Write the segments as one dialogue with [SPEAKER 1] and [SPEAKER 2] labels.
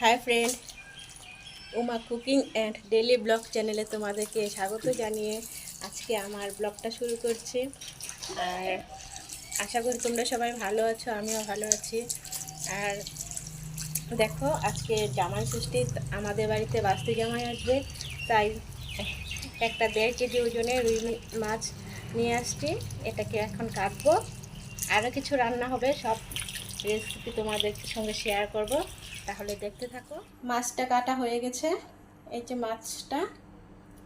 [SPEAKER 1] Hi friend, Uma cooking and daily blog চ্যানেলে তোমাদেরকে স্বাগত জানিয়ে আজকে আমার ব্লগটা শুরু করছি। আর আশা করি তোমরা সবাই ভালো আছো, আমিও ভালো আছি। আর দেখো, আজকে জামাই ষষ্ঠী, আমাদের বাড়িতে বাস্তি জামাই আসবে, তাই একটা 1.5 কেজি ওজনের রুই মাছ নিয়ে আসছি। এটাকে এখন কাটবো, আরও কিছু রান্না হবে, সব রেসিপি তোমাদের সঙ্গে শেয়ার করব, তাহলে দেখতে থাকো। মাছটা কাটা হয়ে গেছে, এই যে মাছটা,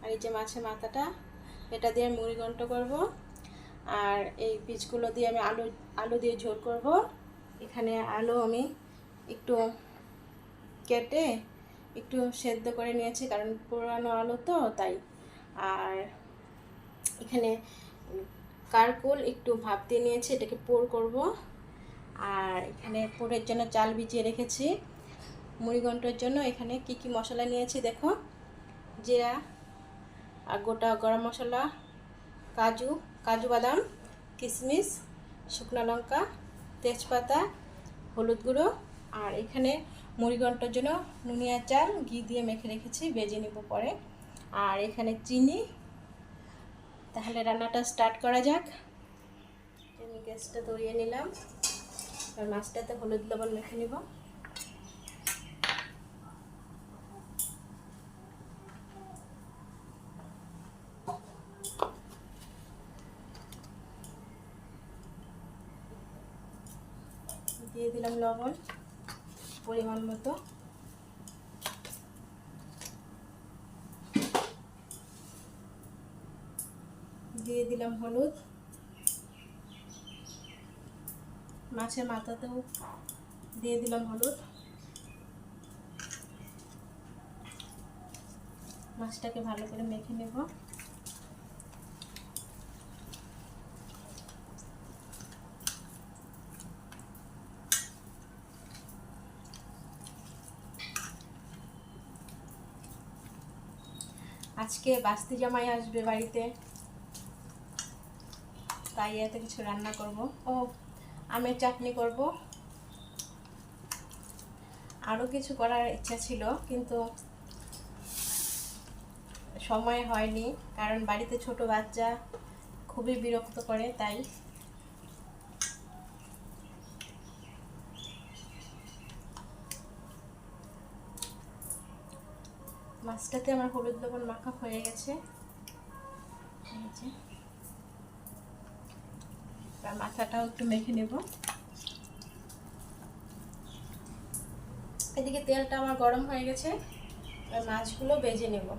[SPEAKER 1] আর এই যে মাছের মাথাটা, এটা দিয়ে মুড়ি ঘন্ট করব। আর এই পিসগুলো দিয়ে আমি আলু দিয়ে ঝোল করব। এখানে আলু আমি একটু কেটে একটু সেদ্ধ করে নিয়েছি, কারণ পুরানো আলু তো তাই। আর এখানে কারকুল একটু ভাপ দিয়ে নিয়েছি, এটাকে পোর করব। আর এখানে পোরের জন্য চাল ভিজিয়ে রেখেছি মুড়ি ঘন্টের জন্য। এখানে কি কি মশলা নিয়েছি দেখো: জিরা আর গোটা গরম মশলা, কাজু বাদাম, কিশমিশ, শুকনো লঙ্কা, তেজপাতা, হলুদ গুঁড়ো। আর এখানে মুড়ি ঘন্টের জন্য নুনিয়া চাল ঘি দিয়ে মেখে রেখেছি, ভেজে নেব পরে। আর এখানে চিনি। তাহলে রান্নাটা স্টার্ট করা যাক। আমি গ্যাসটা ধরিয়ে নিলাম, আর মাছটাতে হলুদ লবণ মেখে নেব। দিয়ে দিলাম লবণ পরিমাণ মতো। দিয়ে দিলাম হলুদ। মাছের মাথাতেও দিয়ে দিলাম হলুদ। মাছটাকে ভালো করে মেখে নেব। আজকে বাস্তি জামাই আসবে বাড়িতে, তাই এত কিছু রান্না করব। ও আমের চাটনি করব, আরও কিছু করার ইচ্ছা ছিল, কিন্তু সময় হয়নি, কারণ বাড়িতে ছোট বাচ্চা খুবই বিরক্ত করে, তাই। মাছটাতে আমার হলুদ লবণ মাখা হয়ে গেছে, আর মাথাটাও একটু মেখে নেব। এদিকে তেলটা আমার গরম হয়ে গেছে, আর মাছগুলো ভেজে নেব।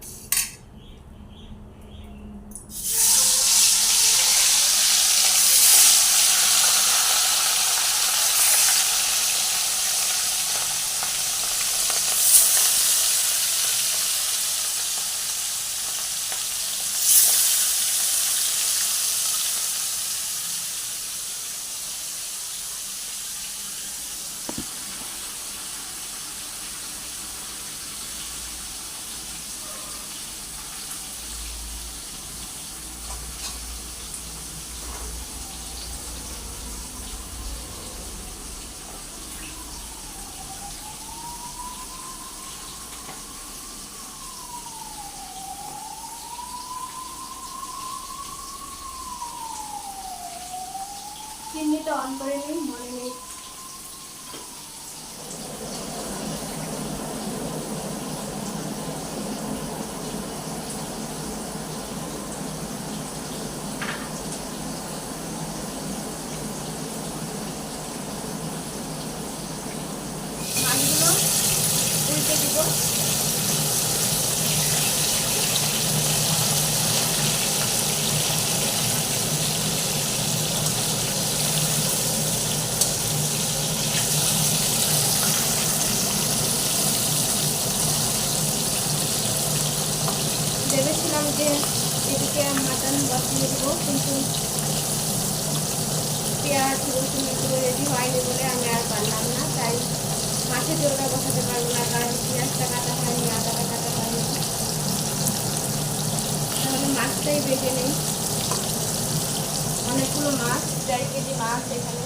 [SPEAKER 1] চিনিটা অন করে নিই, মনে নেই। মাছগুলো উল্টে দিব। ভেবেছিলাম যে এদিকে মাটন বসিয়ে দেবো, কিন্তু পেঁয়াজ রসুন এগুলো রেডি হয়নি বলে আমি আর পারলাম না, তাই মাছের ঝোলটা বসাতে পারবো না, কারণ পেঁয়াজটা কাটা হয়নি, আদাটা কাটা হয়নি। তাহলে মাছটাই বেটে নেই। অনেকগুলো মাছ, 1.5 কেজি মাছ এখানে।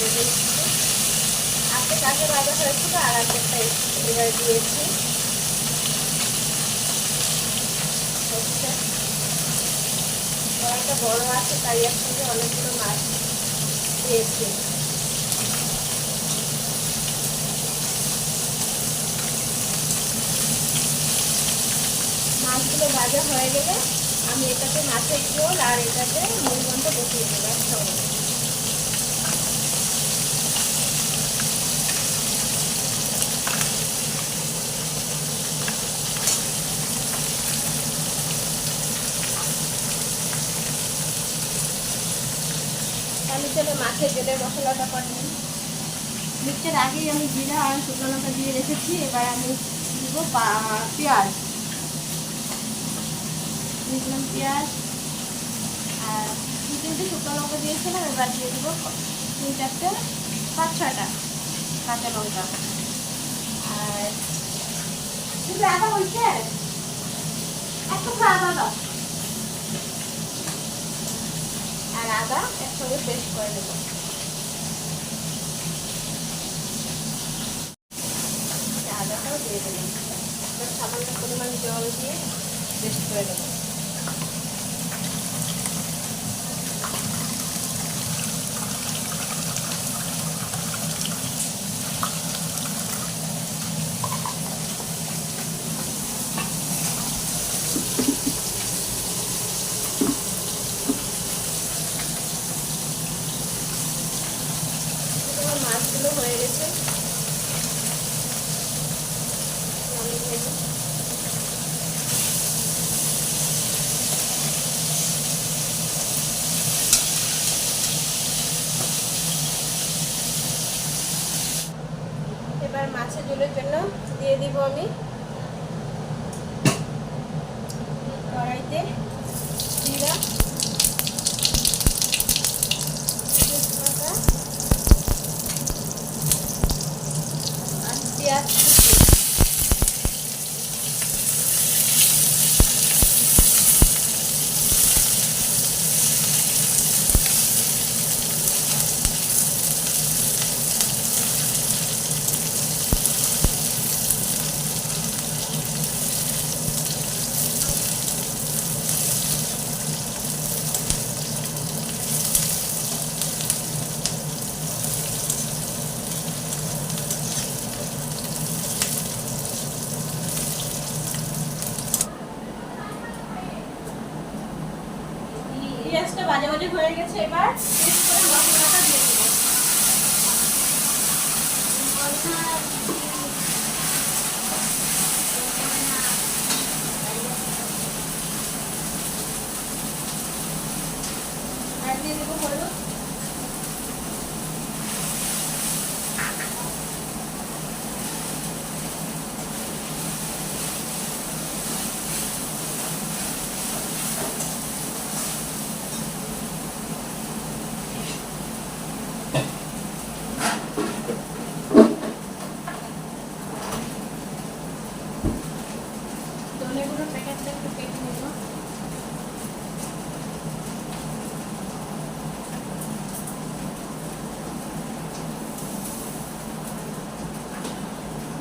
[SPEAKER 1] আজকে কাকে ভাজা হয়েছিল আর একটা এবার দিয়েছি কড়াইটা বড় আছে তাই একসঙ্গে অনেকগুলো মাছ দিয়েছি। মাছগুলো ভাজা হয়ে গেলে আমি এটাতে মাছের ঝোল আর এটাতে মুড়িঘণ্ট বসিয়ে দেবো একসঙ্গে। তাহলে চলে মাছের ঝোলের মশলাটা করে নিই। মিক্সচার আগেই আমি জিরা আর শুকনো লঙ্কা দিয়ে রেখেছি। এবার আমি দিব পেঁয়াজ, দিলাম পেঁয়াজ আর 2-3টে শুকনো লঙ্কা দিয়েছিলাম। এবার দিয়ে দেবো 3-4টে 5-6টা কাঁচা লঙ্কা আর শুধু আদা বলছে একটু আদা দাও আর আদা একসঙ্গে পেস্ট করে দেবো। আদাটাও দিয়ে দেবেন, সামান্য পরিমাণ জল দিয়ে পেস্ট করে দেবো। মাছগুলো হয়ে গেছে, এবার মাছের ঝোলের জন্য দিয়ে দিব আমি কড়াইতে জিরা, তেজপাতা আর পেঁয়াজ কুচি। পেঁয়াজটা ভাজা ভাজা হয়ে গেছে, এবার পেস্ট করে মশলাটা দিয়ে দেবো। আর দিয়ে দেবো হলুদ, ধনে গুঁড়োর প্যাকেটটা একটু কেটে নেব।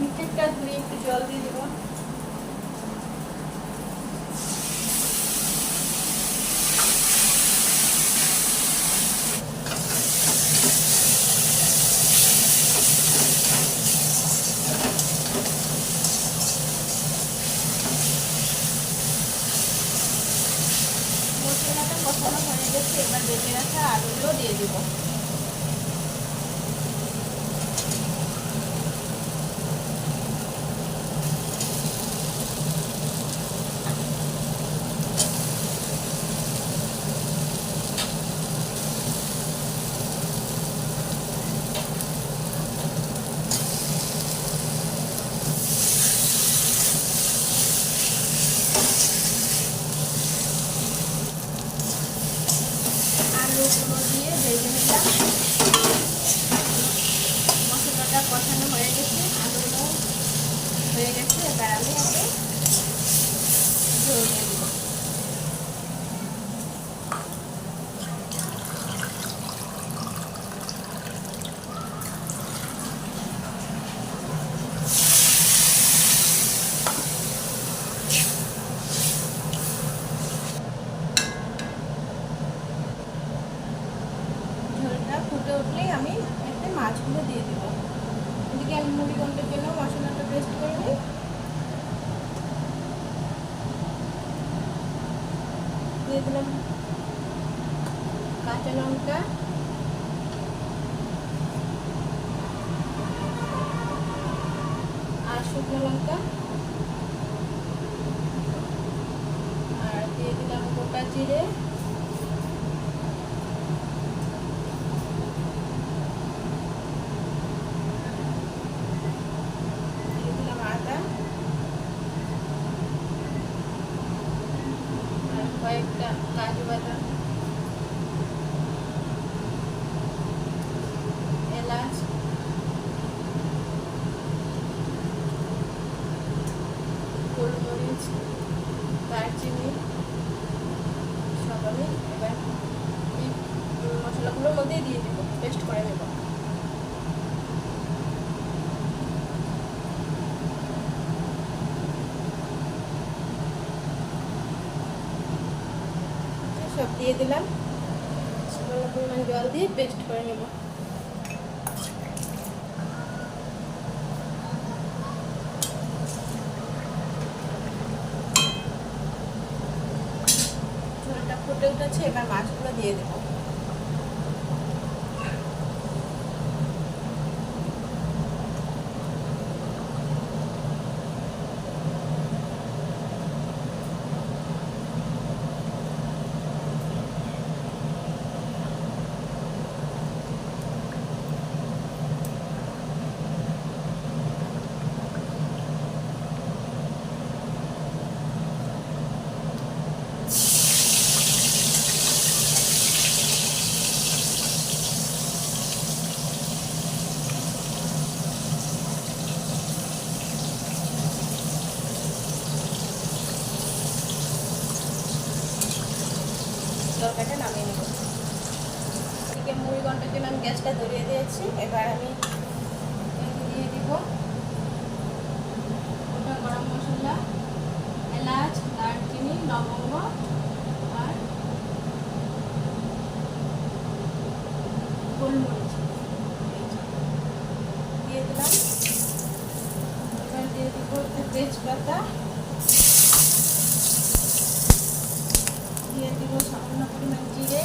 [SPEAKER 1] মিক্সচারটা ধুয়ে একটু জল দিয়ে দেবো। মশলাটা কষানো হয়ে গেছে, এবার বেটে রাখা আলুগুলো দিয়ে দিব। আলুগুলো দিয়ে ভেজে নিলাম। মশলাটা কষানো হয়ে গেছে, আলুগুলো হয়ে গেছে, এবার আমি আগে ঝোল দিয়ে দেবো। মশলাগুলো দিয়ে দিব। এদিকে আমি মুড়ি ঘন্টার জন্য মশলাটা পেস্ট করে নিই। দিয়ে দিলাম কাঁচা লঙ্কা, আর শুকনো লঙ্কা, আর দিয়ে দিলাম গোটা জিরে, দিয়ে দিলাম আদা, আর কয়েকটা কাজু বাদাম, এলাচ, গোলমরিচ, দারচিনি সব আমি এবার এই মশলাগুলোর মধ্যে দিয়ে দেবো, পেস্ট করে নেব। সব দিয়ে দিলাম, সামান্য পরিমাণ জল দিয়ে পেস্ট করে নেব। ঝোলটা ফুটে উঠেছে, এবার মাছগুলো দিয়ে দেবো। তরকারিটা নামিয়ে নেব। এদিকে মুড়ি ঘন্টার জন্য আমি গ্যাসটা ধরিয়ে দিয়েছি। এবার আমি দিয়ে দিব গোটা গরম মশলা, এলাচ, দারচিনি, লবঙ্গ আর গোলমরিচ দিয়ে দিলাম। এবার দিয়ে দিব তেজপাতা, দিয়ে দিব সামান্য পরিমাণ জিরে,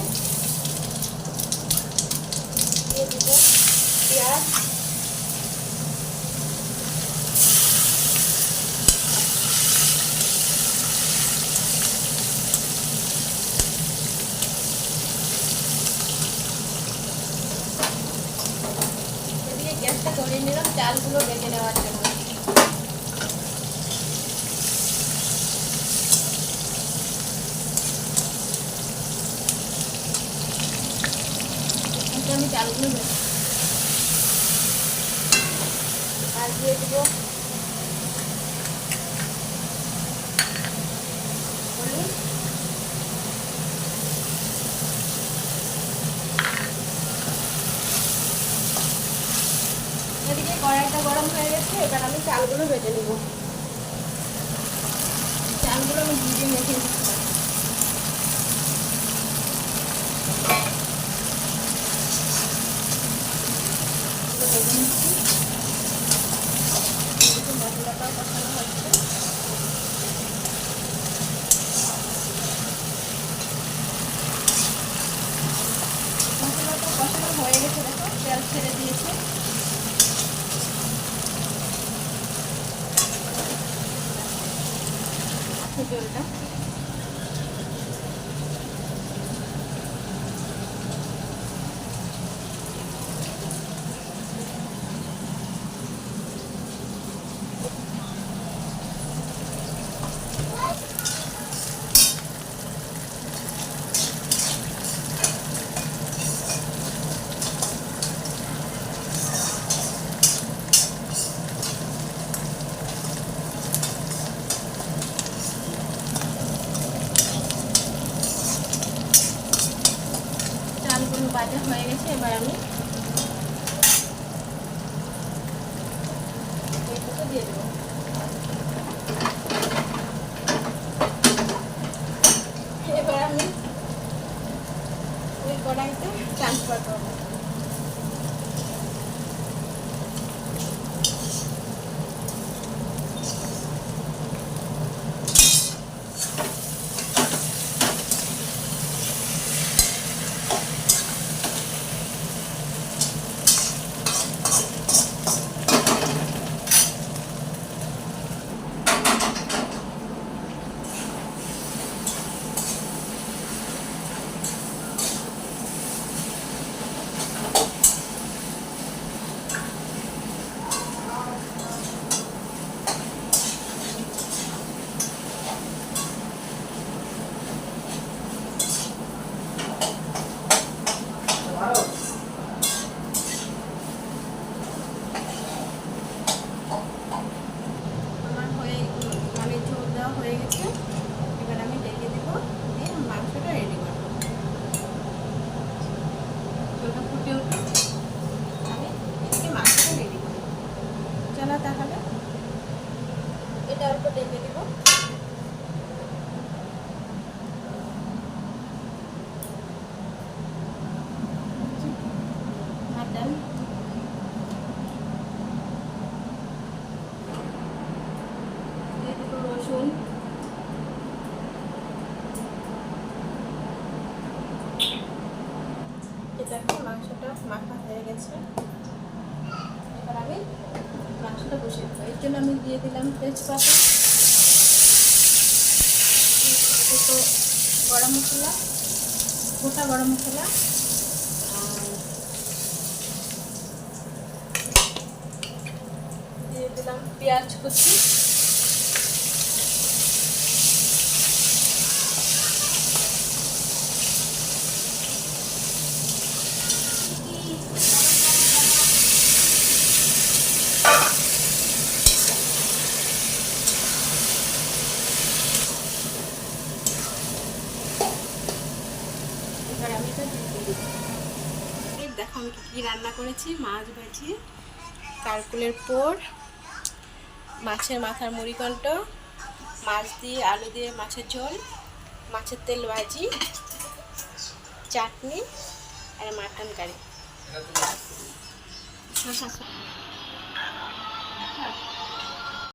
[SPEAKER 1] দিয়ে দিব পেঁয়াজ, এদিকে গ্যাসটা ধরিয়ে নিলাম চালগুলো ভেজে নেওয়ার জন্য। আমি চালগুলো ভেজে আর দিয়ে দেবো হলুদ, এদিকে কড়াইটা গরম হয়ে গেছে। এবার আমি চালগুলো ভেজে নেব। চালগুলো আমি ভিজে মেখে দিচ্ছিলাম। ভেজে নিচ্ছি, মশলাটাও কষানো হচ্ছে। মশলাটা কষানো হয়ে গেছে, দেখো তেল ছেড়ে দিয়েছে। জলটা চালগুলো ভাজা হয়ে গেছে। এবার আমি এগুলো দিয়ে দেবো। এবার আমি ওই কড়াইতে ট্রান্সফার করবো। দেখো মাংসটা মাখা হয়ে গেছে। এবার আমি মাংসটা বসিয়ে দেবো। এর জন্য আমি দিয়ে দিলাম তেজপাতা, দুটো গরম মশলা, গোটা গরম মশলা, দিয়ে দিলাম পেঁয়াজ কুচি, এবার আমি এটা দিয়ে দিই। দেখো আমি কী রান্না করেছি। মাছ ভাজি, কারকুলের পোড়, মাছের মাথার মুড়িঘণ্ট, মাছ দিয়ে আলু দিয়ে মাছের ঝোল, মাছের তেল ভাজি, চাটনি আর মাটন কারি।